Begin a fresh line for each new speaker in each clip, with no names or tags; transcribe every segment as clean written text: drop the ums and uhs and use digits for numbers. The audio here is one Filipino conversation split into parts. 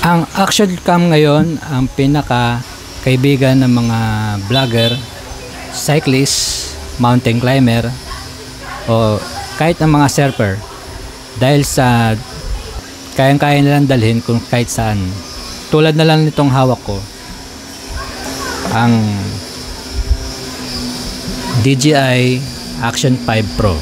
Ang action cam ngayon ang pinaka kaibigan ng mga vlogger, cyclist, mountain climber o kahit ng mga surfer, dahil sa kayang-kaya nilang dalhin kung kahit saan. Tulad na lang nitong hawak ko, ang DJI Action 5 Pro.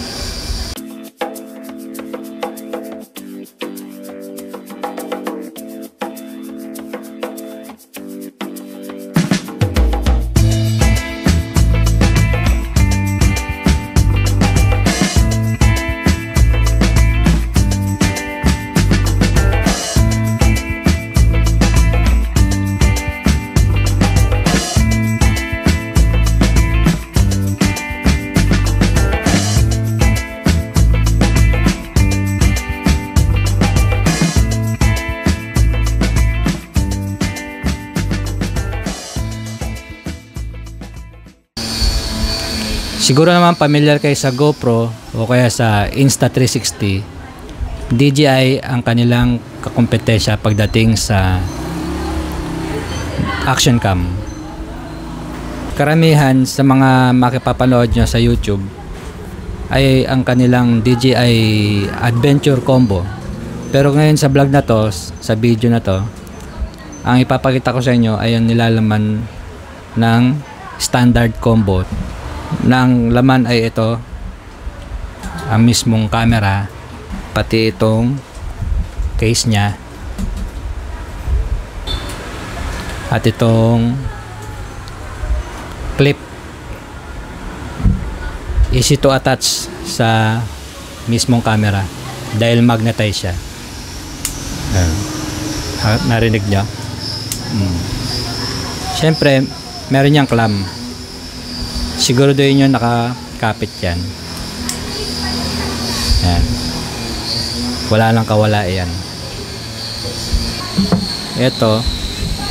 Siguro naman familiar kayo sa GoPro o kaya sa Insta360. DJI ang kanilang kakompetensya pagdating sa action cam. Karamihan sa mga makipapanood nyo sa YouTube ay ang kanilang DJI Adventure Combo. Pero ngayon sa vlog na to, sa video na to, ang ipapakita ko sa inyo ay ang nilalaman ng standard combo. Nang laman ay ito, ang mismong camera, pati itong case nya, at itong clip, easy to attach sa mismong camera dahil magnetize siya. Narinig nyo? Siyempre meron niyang clamp. Siguro doon nyo nakakapit yan. Yan. Wala lang kawala yan. Ito,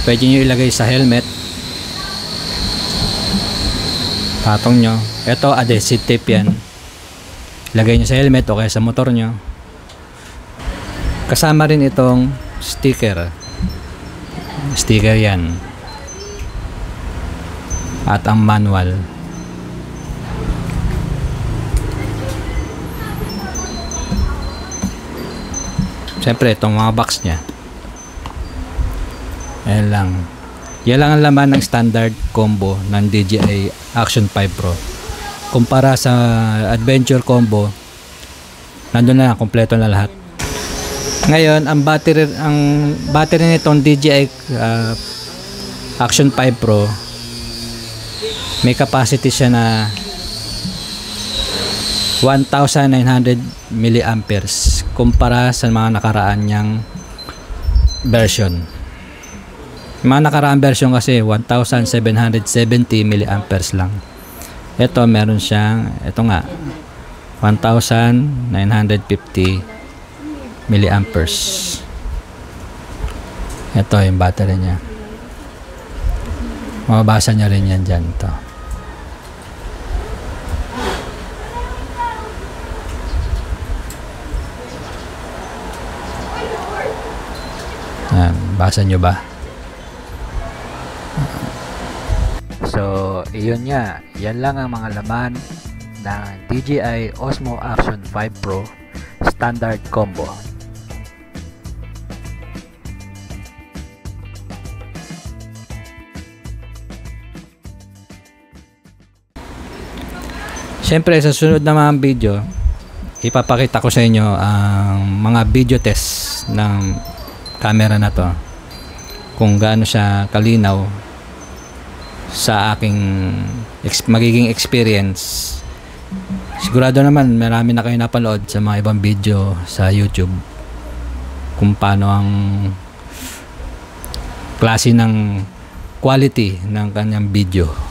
pwede nyo ilagay sa helmet. Patong nyo. Ito, adhesive tape yan. Ilagay nyo sa helmet o kaya sa motor nyo. Kasama rin itong sticker. Sticker yan. At ang manual. Siyempre itong mga box nya, yan lang ang laman ng standard combo ng DJI Action 5 Pro. Kumpara sa Adventure Combo, nandun na, kompleto na lahat. Ngayon ang battery nitong DJI Action 5 Pro, may capacity siya na 1,900 milliamperes kumpara sa mga nakaraan niyang version. Mga nakaraan version kasi 1,770 milliamperes lang. Ito meron siyang, ito nga, 1,950 milliamperes. Ito yung battery niya. Mababasa niya rin yan dyan. Ito. Basa nyo ba? So, iyon nga. Yan lang ang mga laman ng DJI Osmo Action 5 Pro Standard Combo. Siyempre, sa sunod na mga video, ipapakita ko sa inyo ang mga video test ng camera na to, kung gaano siya kalinaw sa aking magiging experience. Sigurado naman marami na kayo napanood sa mga ibang video sa YouTube kung paano ang klase ng quality ng kanyang video.